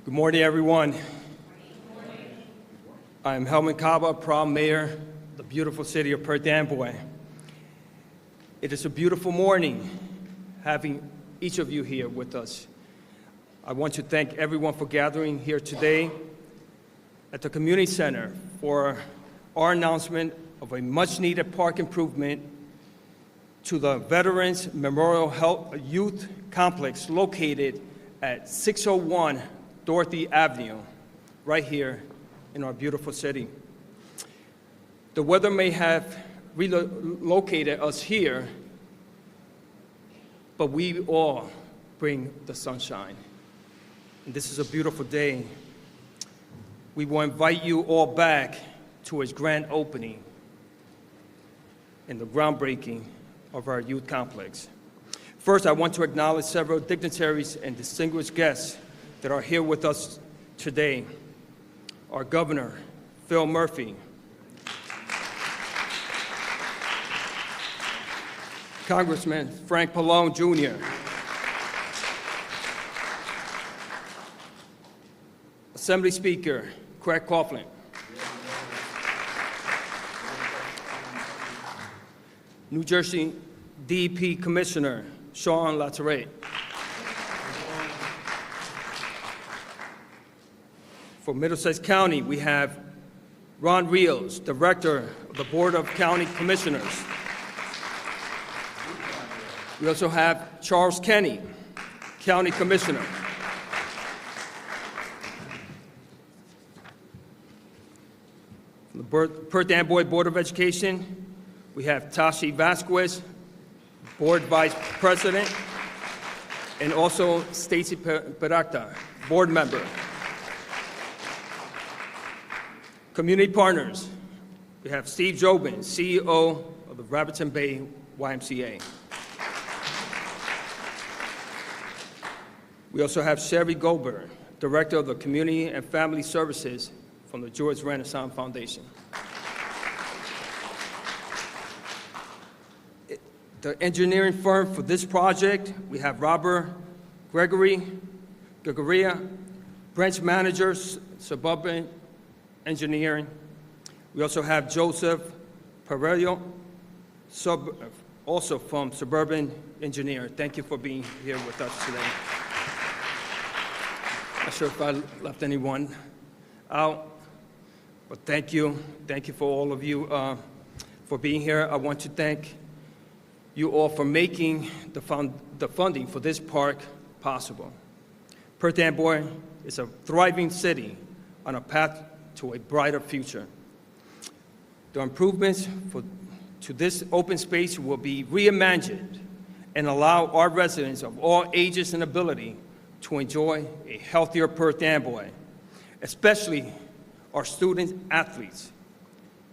Good morning, everyone. I'm Helmut Kaba, proud mayor of the beautiful city of Perth Amboy. It is a beautiful morning having each of you here with us. I want to thank everyone for gathering here today at the Community Center for our announcement of a much-needed park improvement to the Veterans Memorial Youth Complex located at 601 Dorothy Avenue, right here in our beautiful city. The weather may have relocated us here, but we all bring the sunshine. And this is a beautiful day. We will invite you all back to its grand opening and the groundbreaking of our youth complex. First, I want to acknowledge several dignitaries and distinguished guests that are here with us today. Our Governor, Phil Murphy, Congressman Frank Pallone Jr., Assembly Speaker Craig Coughlin, New Jersey DEP Commissioner Sean Laterate, for Middlesex County, we have Ron Rios, Director of the Board of County Commissioners. We also have Charles Kenny, County Commissioner. From the Perth Amboy Board of Education, we have Tashi Vasquez, Board Vice President, and also Stacy Peracta, Board Member. Community partners, we have Steve Jobin, CEO of the Robertson Bay YMCA. We also have Sherry Goldberg, Director of the Community and Family Services from the George Renaissance Foundation. The engineering firm for this project, we have Robert Gregoria, branch managers, Suburban Engineering. We also have Joseph Perello, also from Suburban Engineer. Thank you for being here with us today. Not sure if I left anyone out, but thank you. Thank you for all of you for being here. I want to thank you all for making the funding for this park possible. Perth Amboy is a thriving city on a path to a brighter future. The improvements to this open space will be reimagined and allow our residents of all ages and ability to enjoy a healthier Perth Amboy, especially our student athletes.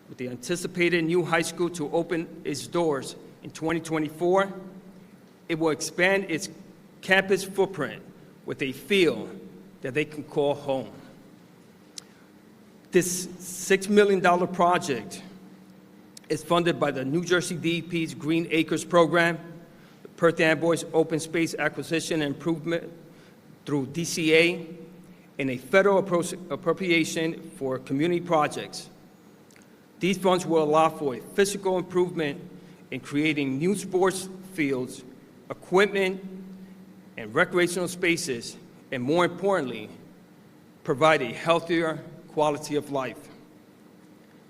With the anticipated new high school to open its doors in 2024, it will expand its campus footprint with a feel that they can call home. This $6 million project is funded by the New Jersey DEP's Green Acres program, the Perth Amboy's Open Space Acquisition and Improvement through DCA, and a federal appropriation for community projects. These funds will allow for a physical improvement in creating new sports fields, equipment, and recreational spaces, and more importantly, provide a healthier quality of life.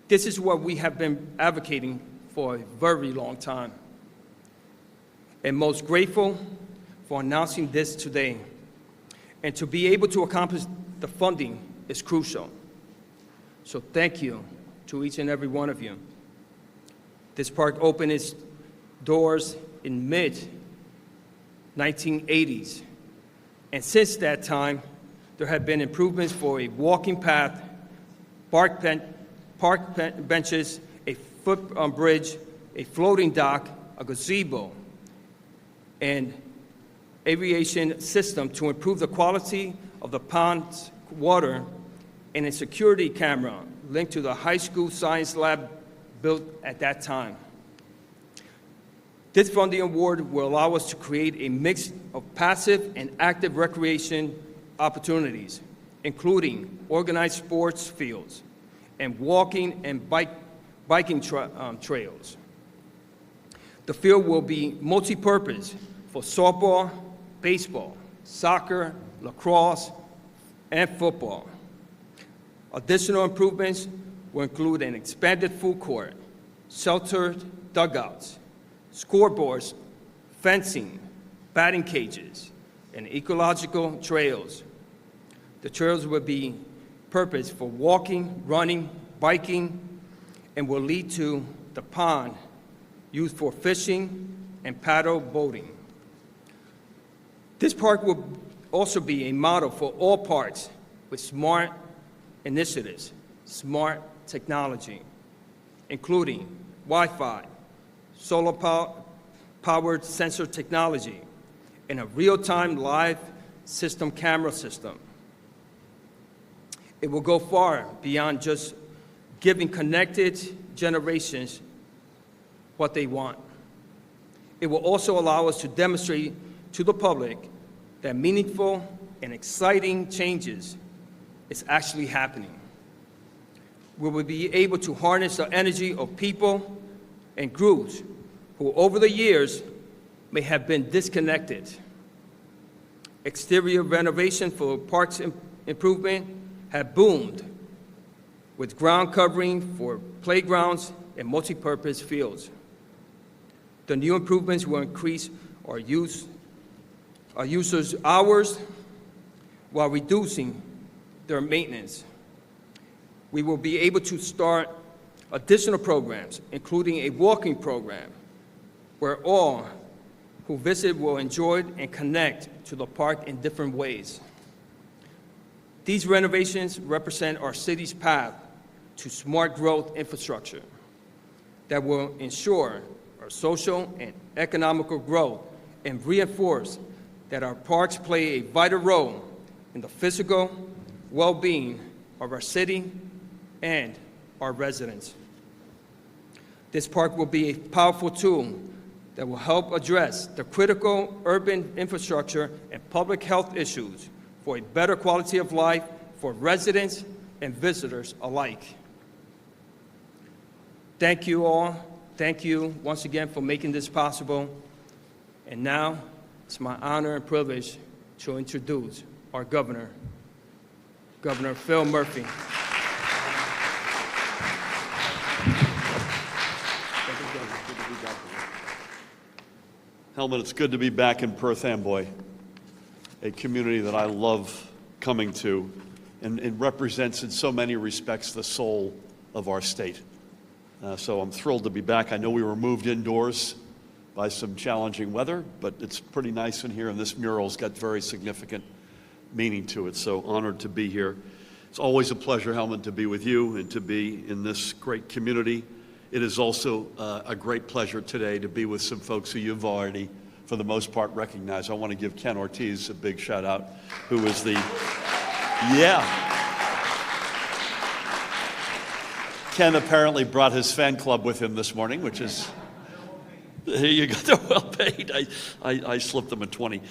This is what we have been advocating for a very long time, and most grateful for announcing this today. And to be able to accomplish the funding is crucial. So thank you to each and every one of you. This park opened its doors in mid-1980s. And since that time, there have been improvements for a walking path, park benches, a footbridge, a floating dock, a gazebo, and aviation system to improve the quality of the pond's water, and a security camera linked to the high school science lab built at that time. This funding award will allow us to create a mix of passive and active recreation opportunities, including organized sports fields and walking and biking trails. The field will be multi-purpose for softball, baseball, soccer, lacrosse, and football. Additional improvements will include an expanded food court, sheltered dugouts, scoreboards, fencing, batting cages, and ecological trails. The trails will be purposed for walking, running, biking, and will lead to the pond used for fishing and paddle boating. This park will also be a model for all parks with smart initiatives, smart technology, including Wi-Fi, solar-powered sensor technology, and a real-time live system camera system. It will go far beyond just giving connected generations what they want. It will also allow us to demonstrate to the public that meaningful and exciting changes is actually happening. We will be able to harness the energy of people and groups who over the years may have been disconnected. Exterior renovation for parks improvement have boomed, with ground covering for playgrounds and multi-purpose fields. The new improvements will increase our users' hours while reducing their maintenance. We will be able to start additional programs, including a walking program, where all who visit will enjoy and connect to the park in different ways. These renovations represent our city's path to smart growth infrastructure that will ensure our social and economical growth and reinforce that our parks play a vital role in the physical well-being of our city and our residents. This park will be a powerful tool that will help address the critical urban infrastructure and public health issues for a better quality of life for residents and visitors alike. Thank you all thank you once again for making this possible. And now, it's my honor and privilege to introduce our governor, Governor Phil Murphy. Helmut, it's good to be back in Perth Amboy, a community that I love coming to, and it represents in so many respects the soul of our state. So I'm thrilled to be back. I know we were moved indoors by some challenging weather, but it's pretty nice in here, and this mural's got very significant meaning to it, so honored to be here. It's always a pleasure, Helmut, to be with you and to be in this great community. It is also a great pleasure today to be with some folks who you've already, for the most part, recognized. I want to give Ken Ortiz a big shout out, who is the, Ken apparently brought his fan club with him this morning, which is, here you go, they're well paid. I slipped them a 20.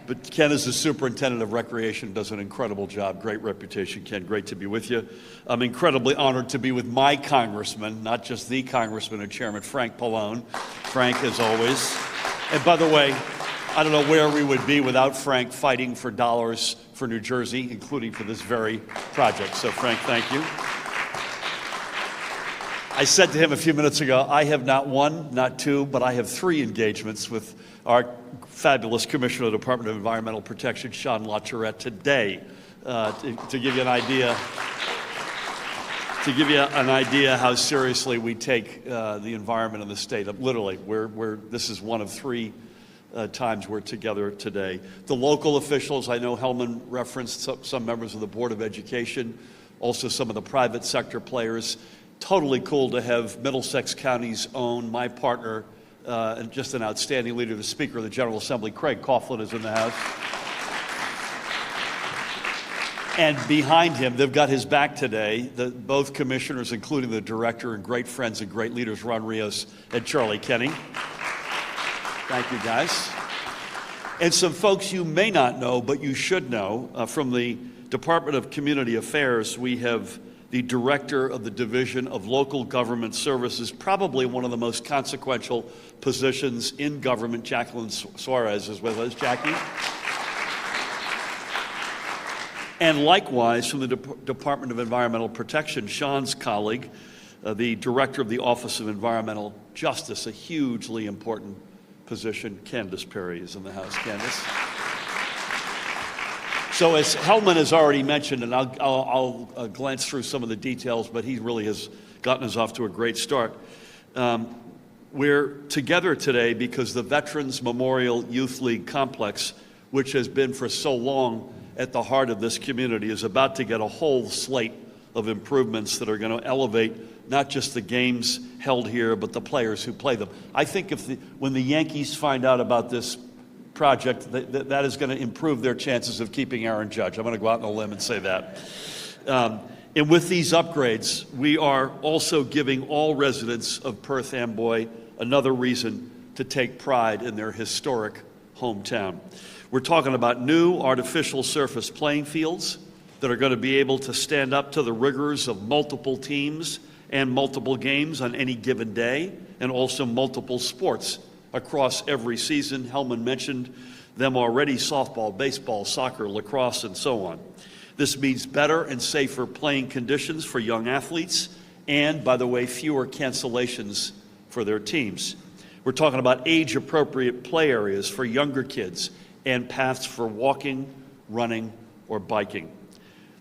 But Ken is the superintendent of recreation, does an incredible job. Great reputation, Ken. Great to be with you. I'm incredibly honored to be with my congressman, not just the congressman and chairman, Frank Pallone. Frank, as always. And by the way, I don't know where we would be without Frank fighting for dollars for New Jersey, including for this very project. So Frank, thank you. I said to him a few minutes ago, I have not one, not two, but I have 3 engagements with our fabulous Commissioner of the Department of Environmental Protection, Sean LaTourette, today, to give you an idea. To give you an idea how seriously we take the environment in the state. Literally, this is one of 3 times we're together today. The local officials, I know Hellman referenced some members of the Board of Education, also some of the private sector players. Totally cool to have Middlesex County's own, my partner, and just an outstanding leader, the Speaker of the General Assembly, Craig Coughlin, is in the house. And behind him, they've got his back today, both commissioners, including the director, and great friends and great leaders, Ron Rios and Charlie Kenny. Thank you, guys. And some folks you may not know, but you should know, from the Department of Community Affairs, we have the director of the Division of Local Government Services, probably one of the most consequential positions in government. Jacqueline Suarez is with us. Jackie. And likewise, from the Department of Environmental Protection, Sean's colleague, the director of the Office of Environmental Justice, a hugely important position. Candace Perry is in the house. Candace. So as Hellman has already mentioned, and I'll glance through some of the details, but he really has gotten us off to a great start. We're together today because the Veterans Memorial Youth League Complex, which has been for so long at the heart of this community, is about to get a whole slate of improvements that are going to elevate not just the games held here, but the players who play them. I think when the Yankees find out about this project, that is going to improve their chances of keeping Aaron Judge. I'm going to go out on a limb and say that. And with these upgrades, we are also giving all residents of Perth Amboy another reason to take pride in their historic hometown. We're talking about new artificial surface playing fields that are going to be able to stand up to the rigors of multiple teams and multiple games on any given day, and also multiple sports across every season. Hellman mentioned them already: softball, baseball, soccer, lacrosse, and so on. This means better and safer playing conditions for young athletes and, by the way, fewer cancellations for their teams. We're talking about age-appropriate play areas for younger kids and paths for walking, running, or biking.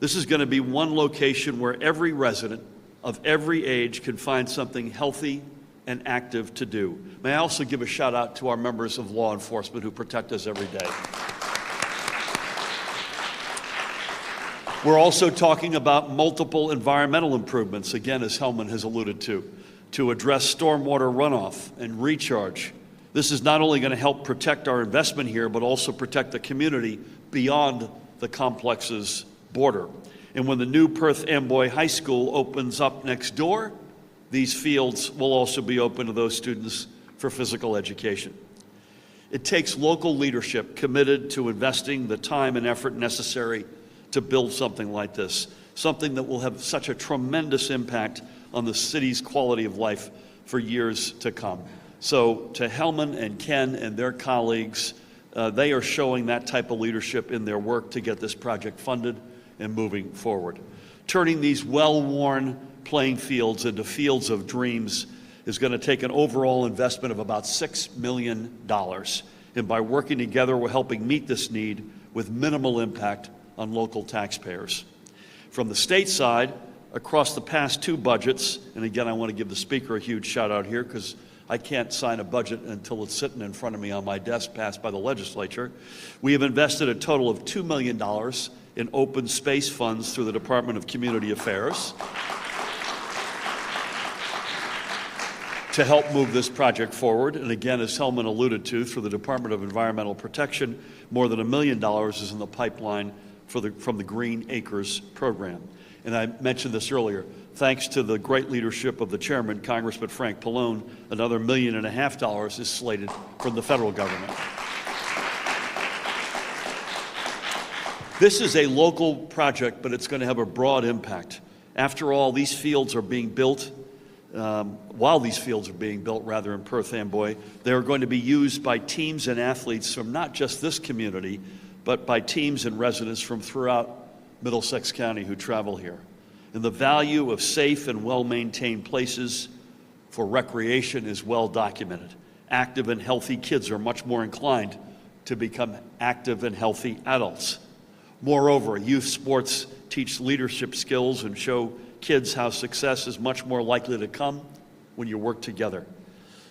This is going to be one location where every resident of every age can find something healthy and active to do. May I also give a shout out to our members of law enforcement who protect us every day. We're also talking about multiple environmental improvements, again, as Hellman has alluded to address stormwater runoff and recharge. This is not only going to help protect our investment here, but also protect the community beyond the complex's border. And when the new Perth Amboy High School opens up next door, these fields will also be open to those students for physical education. It takes local leadership committed to investing the time and effort necessary to build something like this, something that will have such a tremendous impact on the city's quality of life for years to come. So to Helman and Ken and their colleagues, they are showing that type of leadership in their work to get this project funded and moving forward. Turning these well-worn playing fields into fields of dreams is going to take an overall investment of about $6 million. And by working together, we're helping meet this need with minimal impact on local taxpayers. From the state side, across the past 2 budgets, and again, I want to give the Speaker a huge shout out here because I can't sign a budget until it's sitting in front of me on my desk passed by the legislature. We have invested a total of $2 million in open space funds through the Department of Community Affairs to help move this project forward. And again, as Helman alluded to, through the Department of Environmental Protection, more than $1 million is in the pipeline from the Green Acres program. And I mentioned this earlier. Thanks to the great leadership of the chairman, Congressman Frank Pallone, another $1.5 million is slated from the federal government. This is a local project, but it's going to have a broad impact. After all, these fields are being built, while these fields are being built, rather, in Perth Amboy, they are going to be used by teams and athletes from not just this community, but by teams and residents from throughout Middlesex County who travel here. And the value of safe and well-maintained places for recreation is well documented. Active and healthy kids are much more inclined to become active and healthy adults. Moreover, youth sports teach leadership skills and show kids how success is much more likely to come when you work together.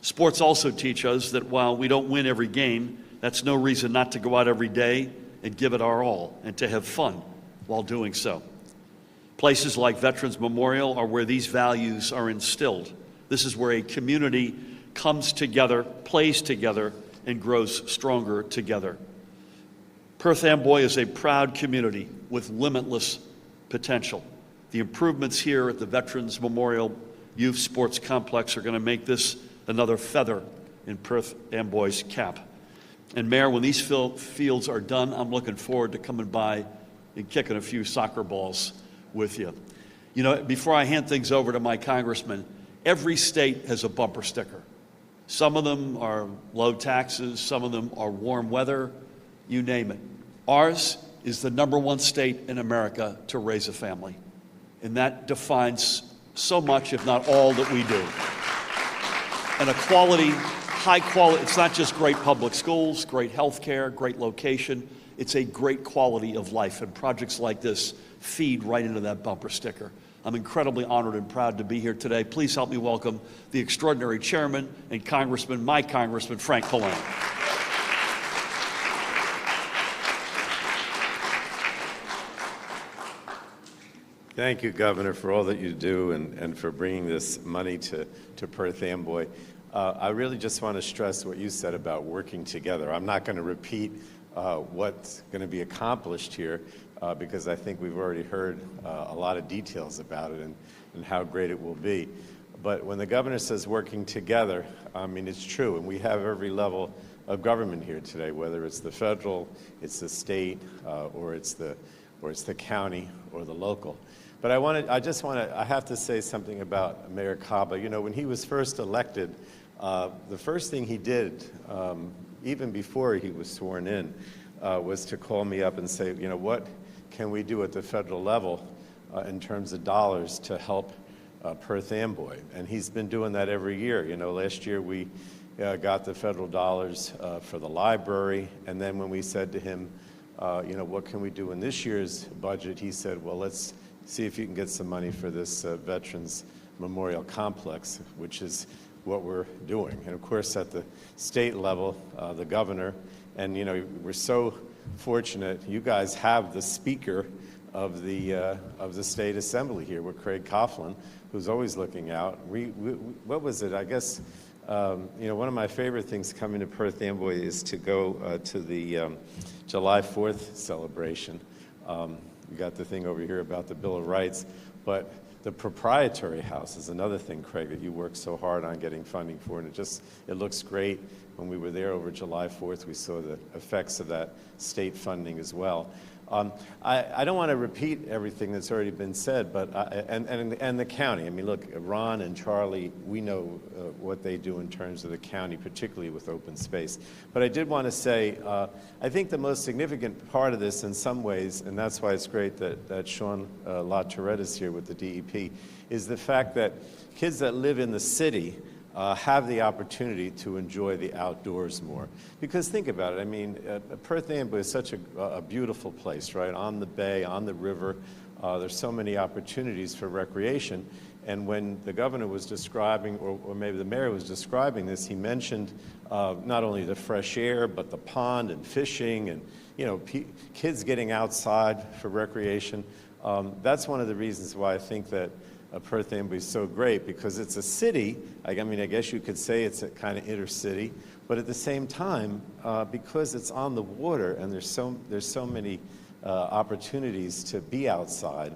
Sports also teach us that while we don't win every game, that's no reason not to go out every day and give it our all and to have fun while doing so. Places like Veterans Memorial are where these values are instilled. This is where a community comes together, plays together, and grows stronger together. Perth Amboy is a proud community with limitless potential. The improvements here at the Veterans Memorial Youth Sports Complex are going to make this another feather in Perth Amboy's cap. And Mayor, when these fields are done, I'm looking forward to coming by and kicking a few soccer balls with you. You know, before I hand things over to my congressman, every state has a bumper sticker. Some of them are low taxes, some of them are warm weather, you name it. Ours is the #1 state in America to raise a family. And that defines so much, if not all, that we do. And high quality, it's not just great public schools, great health care, great location, it's a great quality of life. And projects like this feed right into that bumper sticker. I'm incredibly honored and proud to be here today. Please help me welcome the extraordinary chairman and congressman, my congressman, Frank Pallone. Thank you, Governor, for all that you do and for bringing this money to Perth Amboy. I really just want to stress what you said about working together. I'm not going to repeat what's going to be accomplished here because I think we've already heard a lot of details about it and how great it will be. But when the governor says working together, I mean, it's true, and we have every level of government here today, whether it's the federal, it's the state, or it's the county or the local. But I have to say something about Mayor Caba. You know, when he was first elected, the first thing he did, even before he was sworn in, was to call me up and say, you know, what can we do at the federal level in terms of dollars to help Perth Amboy? And he's been doing that every year. You know, last year we got the federal dollars for the library, and then when we said to him, you know, what can we do in this year's budget, he said, well, let's see if you can get some money for this Veterans Memorial Complex, which is what we're doing. And of course, at the state level, the governor, and you know, we're so fortunate, you guys have the Speaker of the State Assembly here with Craig Coughlin, who's always looking out. What was it? I guess, you know, one of my favorite things coming to Perth Amboy is to go to the July 4th celebration. We got the thing over here about the Bill of Rights, but the proprietary house is another thing, Craig, that you worked so hard on getting funding for, and it looks great. When we were there over July 4th, we saw the effects of that state funding as well. I don't want to repeat everything that's already been said, but and the county. I mean, look, Ron and Charlie, we know what they do in terms of the county, particularly with open space. But I did want to say, I think the most significant part of this, in some ways, and that's why it's great that Sean LaTourette is here with the DEP, is the fact that kids that live in the city have the opportunity to enjoy the outdoors more. Because think about it, I mean, Perth Amboy is such a beautiful place, right? On the bay, on the river, there's so many opportunities for recreation. And when the governor was describing, or maybe the mayor was describing this, he mentioned not only the fresh air, but the pond and fishing and, you know, kids getting outside for recreation. That's one of the reasons why I think that Perth Amboy is so great, because it's a city. I mean, I guess you could say it's a kind of inner city, but at the same time, because it's on the water and there's so many opportunities to be outside,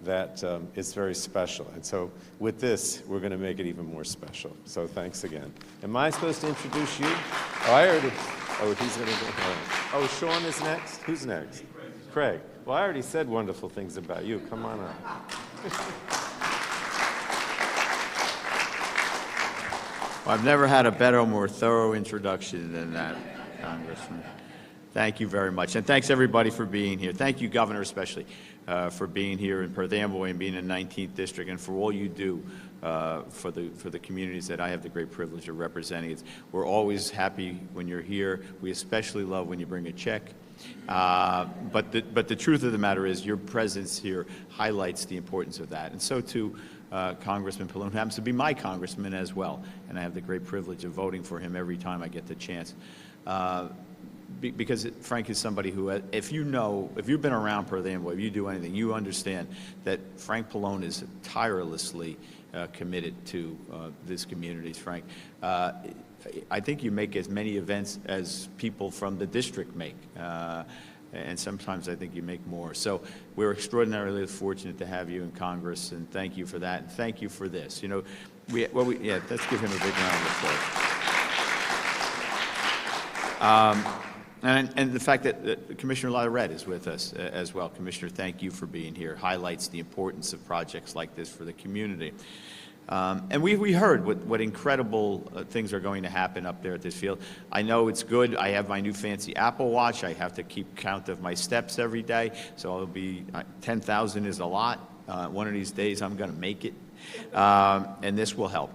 that it's very special. And so with this, we're going to make it even more special. So thanks again. Am I supposed to introduce you? Oh, I already. Oh, he's going to go. Oh, Sean is next. Who's next? Craig. Well, I already said wonderful things about you. Come on up. Well, I've never had a better, more thorough introduction than that, Congressman. Thank you very much. And thanks, everybody, for being here. Thank you, Governor, especially, for being here in Perth Amboy and being in the 19th District, and for all you do for the communities that I have the great privilege of representing. We're always happy when you're here. We especially love when you bring a check. But the truth of the matter is your presence here highlights the importance of that. And so too, Congressman Pallone, who happens to be my congressman as well, and I have the great privilege of voting for him every time I get the chance. Because Frank is somebody who, if you've been around Perth Amboy, if you do anything, you understand that Frank Pallone is tirelessly committed to this community. Frank, I think you make as many events as people from the district make, and sometimes I think you make more. So we're extraordinarily fortunate to have you in Congress, and thank you for that, and thank you for this. You know, yeah, let's give him a big round of applause. And the fact that Commissioner LaTourette is with us as well. Commissioner, thank you for being here. Highlights the importance of projects like this for the community. And we heard what incredible things are going to happen up there at this field. I know it's good. I have my new fancy Apple Watch. I have to keep count of my steps every day. So I'll be 10,000 is a lot. One of these days I'm going to make it. And this will help.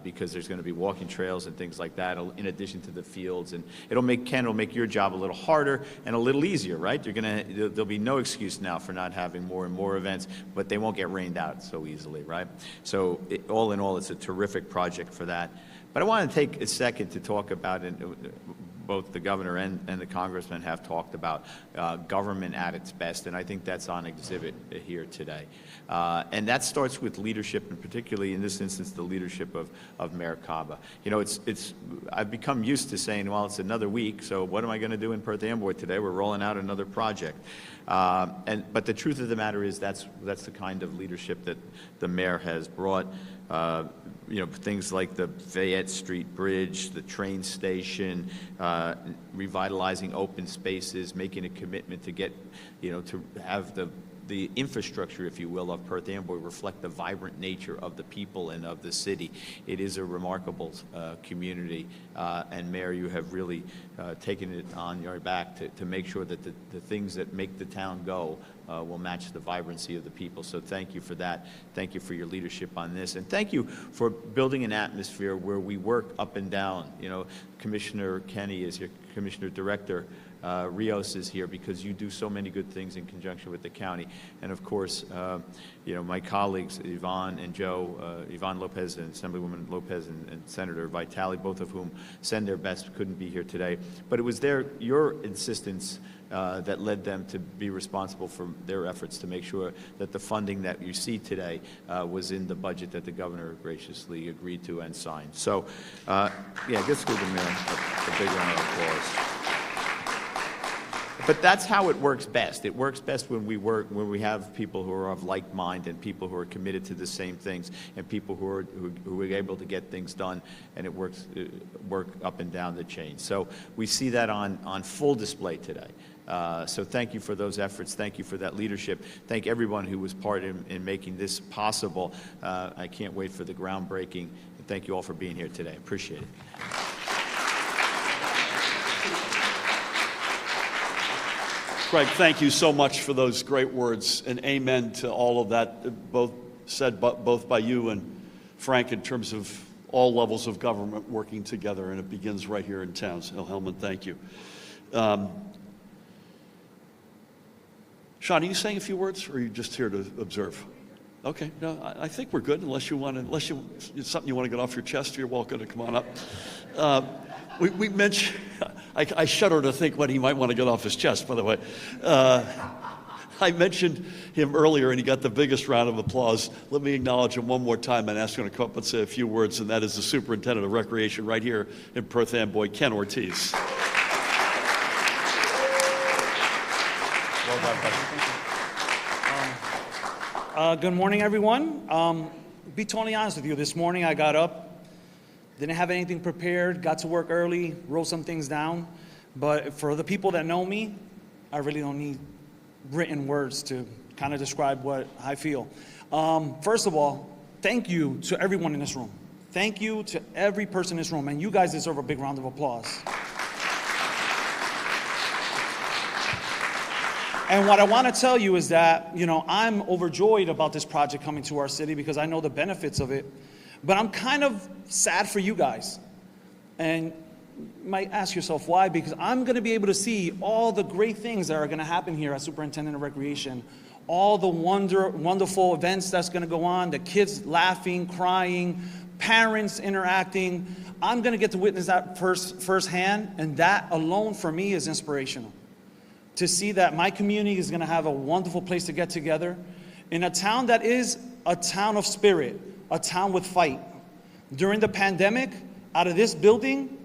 Because there's going to be walking trails and things like that in addition to the fields, and it'll make your job a little harder and a little easier, right? There'll be no excuse now for not having more and more events, but they won't get rained out so easily, right? So all in all, it's a terrific project for that. But I want to take a second to talk about it. Both the governor and the congressman have talked about government at its best, and I think that's on exhibit here today. And that starts with leadership, and particularly in this instance, the leadership of Mayor Cava. You know, I've become used to saying, well, it's another week, so what am I going to do in Perth Amboy today? We're rolling out another project. But the truth of the matter is that's the kind of leadership that the mayor has brought. You know, things like the Fayette Street Bridge, the train station, revitalizing open spaces, making a commitment to get, you know, to have the infrastructure, if you will, of Perth Amboy reflect the vibrant nature of the people and of the city. It is a remarkable community, and Mayor, you have really taken it on your back to make sure that the things that make the town go will match the vibrancy of the people. So thank you for that. Thank you for your leadership on this, and thank you for building an atmosphere where we work up and down. You know, Commissioner Kenny is your Commissioner Director. Rios is here because you do so many good things in conjunction with the county. And of course, you know, my colleagues, Yvonne and Joe, Yvonne Lopez and Assemblywoman Lopez and Senator Vitale, both of whom send their best, couldn't be here today. But it was your insistence that led them to be responsible for their efforts to make sure that the funding that you see today was in the budget that the governor graciously agreed to and signed. So, yeah, let's give the mayor a big round of applause. But that's how it works best. It works best when we have people who are of like mind and people who are committed to the same things and people who are able to get things done, and it work up and down the chain. So we see that on full display today. So thank you for those efforts. Thank you for that leadership. Thank everyone who was part in making this possible. I can't wait for the groundbreaking. And thank you all for being here today. Appreciate it. Craig, thank you so much for those great words, and amen to all of that, both by you and Frank, in terms of all levels of government working together, and it begins right here in town. So, Helman, thank you. Sean, are you saying a few words, or are you just here to observe? Okay, no, I think we're good. Unless it's something you want to get off your chest, you're welcome to come on up. We mentioned, I shudder to think what he might want to get off his chest, by the way. I mentioned him earlier, and he got the biggest round of applause. Let me acknowledge him one more time and ask him to come up and say a few words, and that is the Superintendent of Recreation right here in Perth Amboy, Ken Ortiz. Well done, buddy. Good morning, everyone. Be totally honest with you, this morning I got up, didn't have anything prepared, got to work early, wrote some things down. But for the people that know me, I really don't need written words to kind of describe what I feel. First of all, thank you to everyone in this room. Thank you to every person in this room, and you guys deserve a big round of applause. And what I want to tell you is that, I'm overjoyed about this project coming to our city because I know the benefits of it. But I'm kind of sad for you guys. And you might ask yourself why, because I'm going to be able to see all the great things that are going to happen here as Superintendent of Recreation, all the wonderful events that's going to go on, the kids laughing, crying, parents interacting. I'm going to get to witness that firsthand, and that alone for me is inspirational. To see that my community is going to have a wonderful place to get together in a town that is a town of spirit, a town with fight. During the pandemic, out of this building,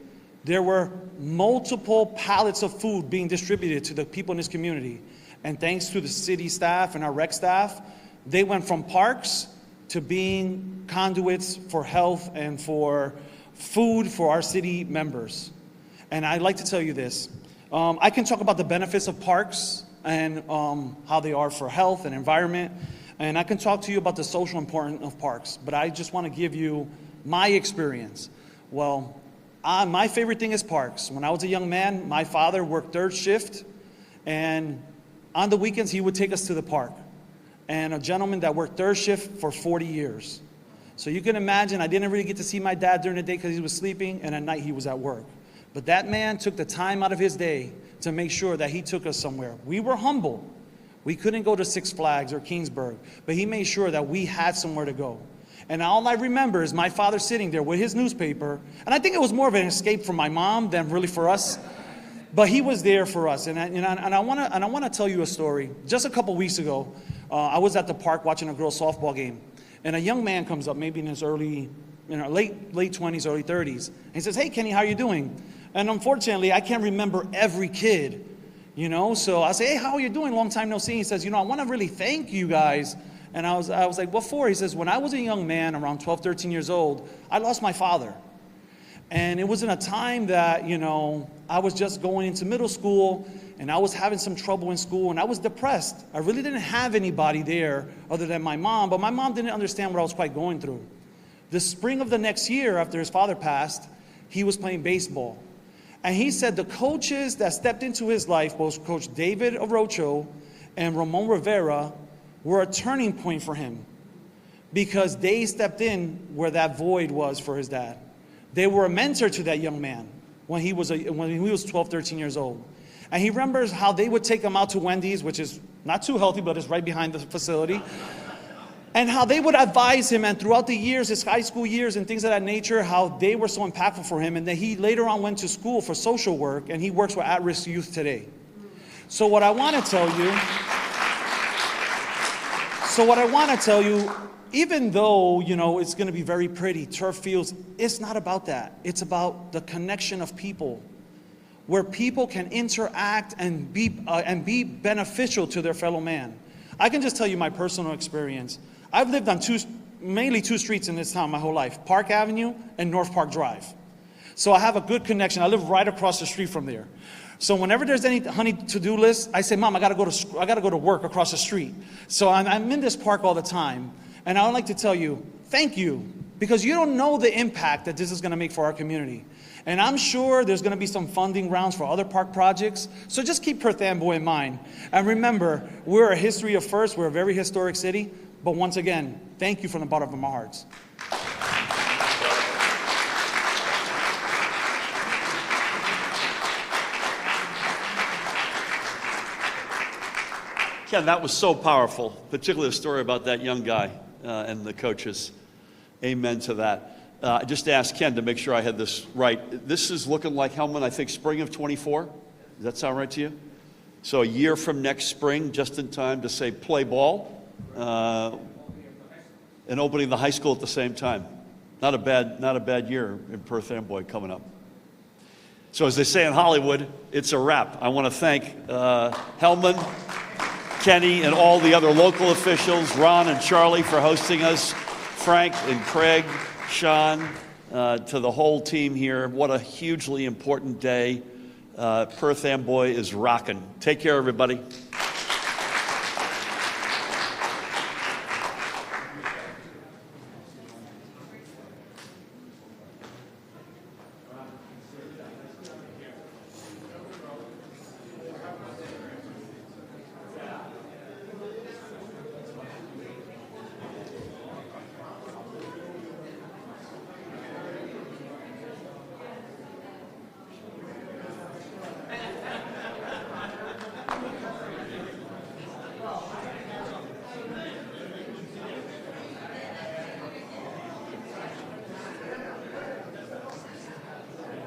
there were multiple pallets of food being distributed to the people in this community. And thanks to the city staff and our rec staff, they went from parks to being conduits for health and for food for our city members. And I'd like to tell you this. I can talk about the benefits of parks and how they are for health and environment. And I can talk to you about the social importance of parks, but I just want to give you my experience. Well, my favorite thing is parks. When I was a young man, my father worked third shift, and on the weekends he would take us to the park. And a gentleman that worked third shift for 40 years. So you can imagine, I didn't really get to see my dad during the day because he was sleeping, and at night he was at work. But that man took the time out of his day to make sure that he took us somewhere. We were humble. We couldn't go to Six Flags or Kingsburg, but he made sure that we had somewhere to go. And all I remember is my father sitting there with his newspaper, and I think it was more of an escape from my mom than really for us, but he was there for us. And I want to tell you a story. Just a couple weeks ago, I was at the park watching a girls' softball game, and a young man comes up, maybe in his late 20s, early 30s, and he says, "Hey, Kenny, how are you doing?" And unfortunately, I can't remember every kid. So I say, "Hey, how are you doing? Long time no see." He says, "I want to really thank you guys." And I was like, "What for?" He says, "When I was a young man, around 12, 13 years old, I lost my father. And it was in a time that, I was just going into middle school, and I was having some trouble in school, and I was depressed. I really didn't have anybody there other than my mom, but my mom didn't understand what I was quite going through." The spring of the next year, after his father passed, he was playing baseball. And he said the coaches that stepped into his life, both Coach David Orocho and Ramon Rivera, were a turning point for him because they stepped in where that void was for his dad. They were a mentor to that young man when he was 12, 13 years old. And he remembers how they would take him out to Wendy's, which is not too healthy, but it's right behind the facility. And how they would advise him, and throughout the years, his high school years and things of that nature, how they were so impactful for him, and that he later on went to school for social work, and he works with at-risk youth today. So what I want to tell you, even though, it's going to be very pretty, turf fields, it's not about that. It's about the connection of people. where people can interact and be beneficial to their fellow man. I can just tell you my personal experience. I've lived on mainly two streets in this town my whole life, Park Avenue and North Park Drive. So I have a good connection. I live right across the street from there. So whenever there's any honey to-do list, I say, Mom, I gotta go to work across the street. So I'm in this park all the time, and I would like to tell you, thank you, because you don't know the impact that this is gonna make for our community. And I'm sure there's gonna be some funding rounds for other park projects, so just keep Perth Amboy in mind. And remember, we're a history of firsts, we're a very historic city, but once again, thank you from the bottom of my hearts. Ken, that was so powerful, particularly the story about that young guy and the coaches. Amen to that. I just asked Ken to make sure I had this right. This is looking like, Hellman, I think spring of 24? Does that sound right to you? So a year from next spring, just in time to say play ball and opening the high school at the same time. Not a bad year in Perth Amboy coming up. So as they say in Hollywood, it's a wrap. I want to thank Hellman, Kenny, and all the other local officials, Ron and Charlie for hosting us, Frank and Craig, Sean, to the whole team here. What a hugely important day. Perth Amboy is rocking. Take care, everybody.